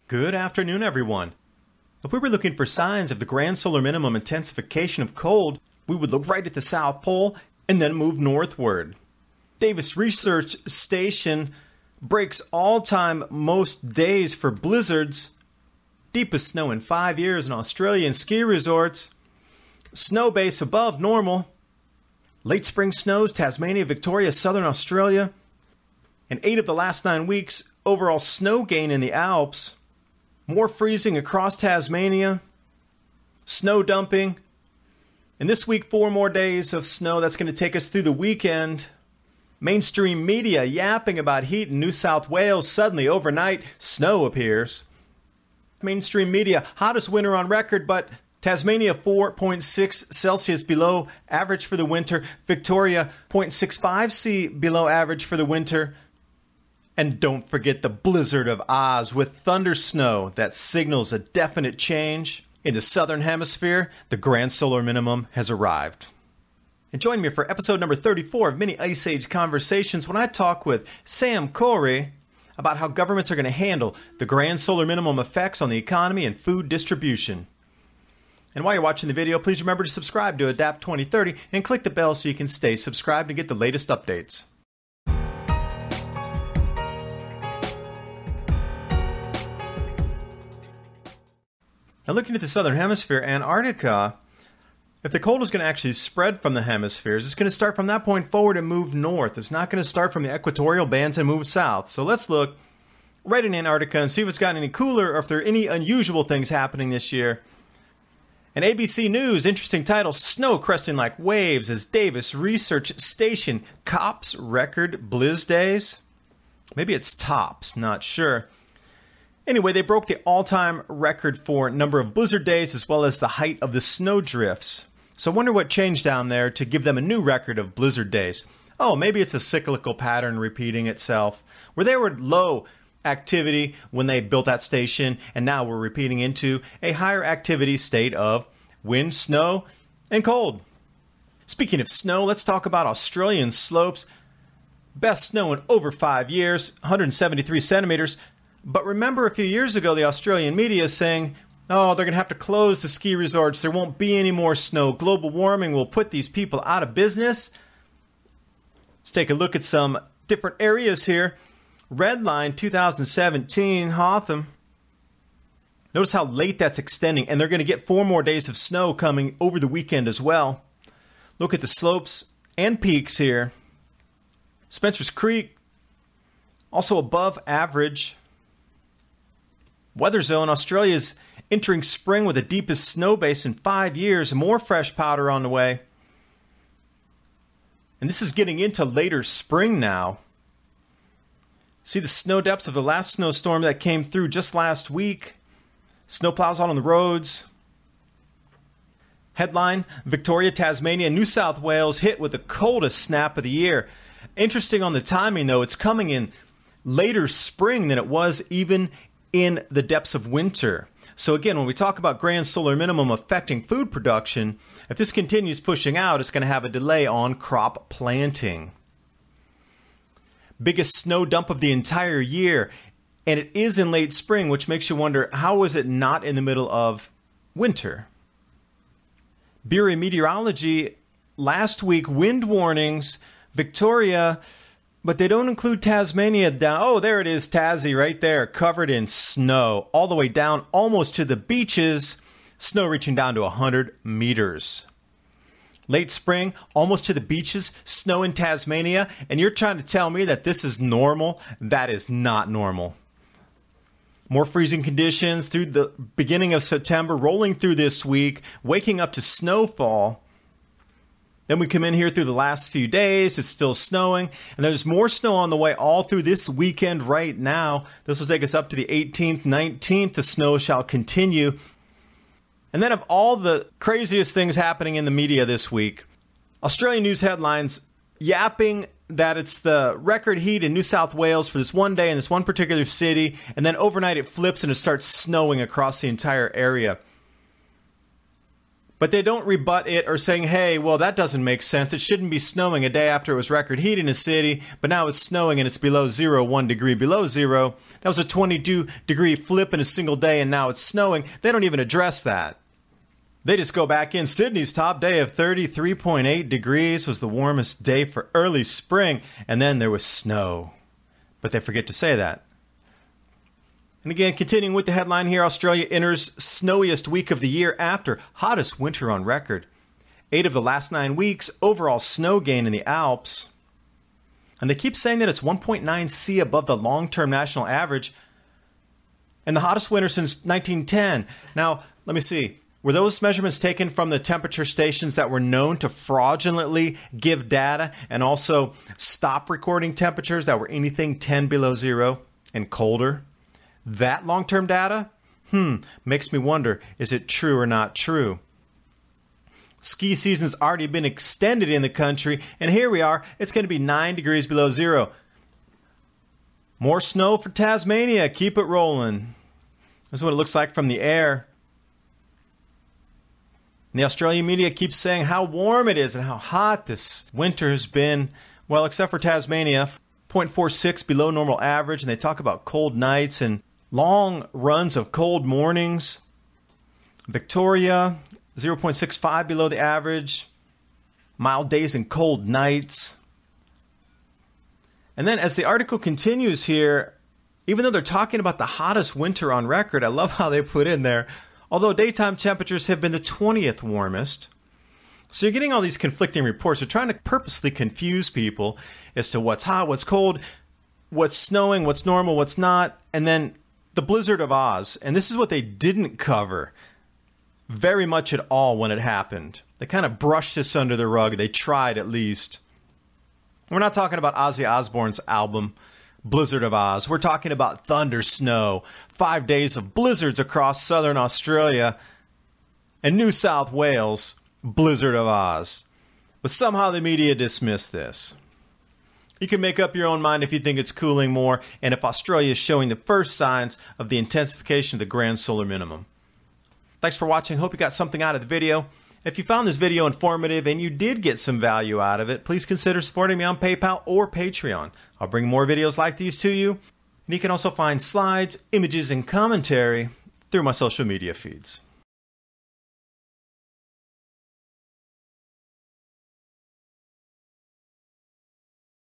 Good afternoon, everyone. If we were looking for signs of the grand solar minimum intensification of cold, we would look right at the South Pole and then move northward. Davis Research Station breaks all-time most days for blizzards, deepest snow in 5 years in Australian ski resorts, snow base above normal, late spring snows, Tasmania, Victoria, southern Australia, and 8 of the last 9 weeks, overall snow gain in the Alps, more freezing across Tasmania, snow dumping, and this week 4 more days of snow. That's going to take us through the weekend. Mainstream media yapping about heat in New South Wales. Suddenly, overnight, snow appears. Mainstream media, hottest winter on record, but Tasmania 4.6 Celsius below average for the winter. Victoria 0.65 C below average for the winter. And don't forget the blizzard of Oz with ThunderSnow that signals a definite change. In the southern hemisphere, the grand solar minimum has arrived. And join me for episode number 34 of Mini Ice Age Conversations when I talk with Sam Corey about how governments are going to handle the grand solar minimum effects on the economy and food distribution. And while you're watching the video, please remember to subscribe to Adapt 2030 and click the bell so you can stay subscribed and get the latest updates. Now looking at the southern hemisphere, Antarctica, if the cold is going to actually spread from the hemispheres, it's going to start from that point forward and move north. It's not going to start from the equatorial bands and move south. So let's look right in Antarctica and see if it's gotten any cooler or if there are any unusual things happening this year. And ABC News, interesting title, Snow Cresting Like Waves as Davis Research Station cops record blizz days. Maybe it's tops, not sure. Anyway, they broke the all-time record for number of blizzard days as well as the height of the snow drifts. So I wonder what changed down there to give them a new record of blizzard days. Oh, maybe it's a cyclical pattern repeating itself, where they were low activity when they built that station, and now we're repeating into a higher activity state of wind, snow, and cold. Speaking of snow, let's talk about Australian slopes. Best snow in over 5 years, 173 centimeters. But remember a few years ago, the Australian media is saying, oh, they're going to have to close the ski resorts. There won't be any more snow. Global warming will put these people out of business. Let's take a look at some different areas here. Red line 2017, Hotham. Notice how late that's extending, and they're going to get 4 more days of snow coming over the weekend as well. Look at the slopes and peaks here. Spencer's Creek, also above average. Weather zone, Australia is entering spring with the deepest snow base in 5 years. More fresh powder on the way. And this is getting into later spring now. See the snow depths of the last snowstorm that came through just last week. Snowplows out on the roads. Headline, Victoria, Tasmania, and New South Wales hit with the coldest snap of the year. Interesting on the timing, though. It's coming in later spring than it was even in the depths of winter. So again, when we talk about grand solar minimum affecting food production, if this continues pushing out, it's going to have a delay on crop planting. Biggest snow dump of the entire year, and it is in late spring, which makes you wonder, how is it not in the middle of winter? Bureau of Meteorology, last week, wind warnings, Victoria, but they don't include Tasmania down. Oh, there it is, Tassie right there, covered in snow, all the way down almost to the beaches, snow reaching down to 100 meters. Late spring, almost to the beaches, snow in Tasmania, and you're trying to tell me that this is normal? That is not normal. More freezing conditions through the beginning of September, rolling through this week, waking up to snowfall. Then we come in here through the last few days. It's still snowing. And there's more snow on the way all through this weekend right now. This will take us up to the 18th, 19th. The snow shall continue. And then of all the craziest things happening in the media this week, Australian news headlines yapping that it's the record heat in New South Wales for this one day in this one particular city. And then overnight it flips and it starts snowing across the entire area. But they don't rebut it or saying, hey, well, that doesn't make sense. It shouldn't be snowing a day after it was record heat in a city, but now it's snowing and it's below zero, 1 degree below zero. That was a 22-degree flip in a single day, and now it's snowing. They don't even address that. They just go back in. Sydney's top day of 33.8 degrees was the warmest day for early spring, and then there was snow. But they forget to say that. And again, continuing with the headline here, Australia enters snowiest week of the year after hottest winter on record. 8 of the last 9 weeks, overall snow gain in the Alps. And they keep saying that it's 1.9 C above the long-term national average and the hottest winter since 1910. Now, let me see. Were those measurements taken from the temperature stations that were known to fraudulently give data and also stop recording temperatures that were anything 10 below zero and colder? That long-term data? Makes me wonder, is it true or not true? Ski season's already been extended in the country, and here we are. It's going to be 9 degrees below zero. More snow for Tasmania. Keep it rolling. This is what it looks like from the air. And the Australian media keeps saying how warm it is and how hot this winter has been. Well, except for Tasmania, 0.46 below normal average, and they talk about cold nights and long runs of cold mornings. Victoria, 0.65 below the average. Mild days and cold nights. And then as the article continues here, even though they're talking about the hottest winter on record, I love how they put in there, although daytime temperatures have been the 20th warmest. So you're getting all these conflicting reports. They're trying to purposely confuse people as to what's hot, what's cold, what's snowing, what's normal, what's not, and then the blizzard of Oz. And this is what they didn't cover very much at all when it happened. They kind of brushed this under the rug. They tried at least. We're not talking about Ozzy Osbourne's album, Blizzard of Oz. We're talking about ThunderSnow, 5 days of blizzards across southern Australia and New South Wales, Blizzard of Oz. But somehow the media dismissed this. You can make up your own mind if you think it's cooling more and if Australia is showing the first signs of the intensification of the grand solar minimum. Thanks for watching. Hope you got something out of the video. If you found this video informative and you did get some value out of it, please consider supporting me on PayPal or Patreon. I'll bring more videos like these to you. And you can also find slides, images, and commentary through my social media feeds.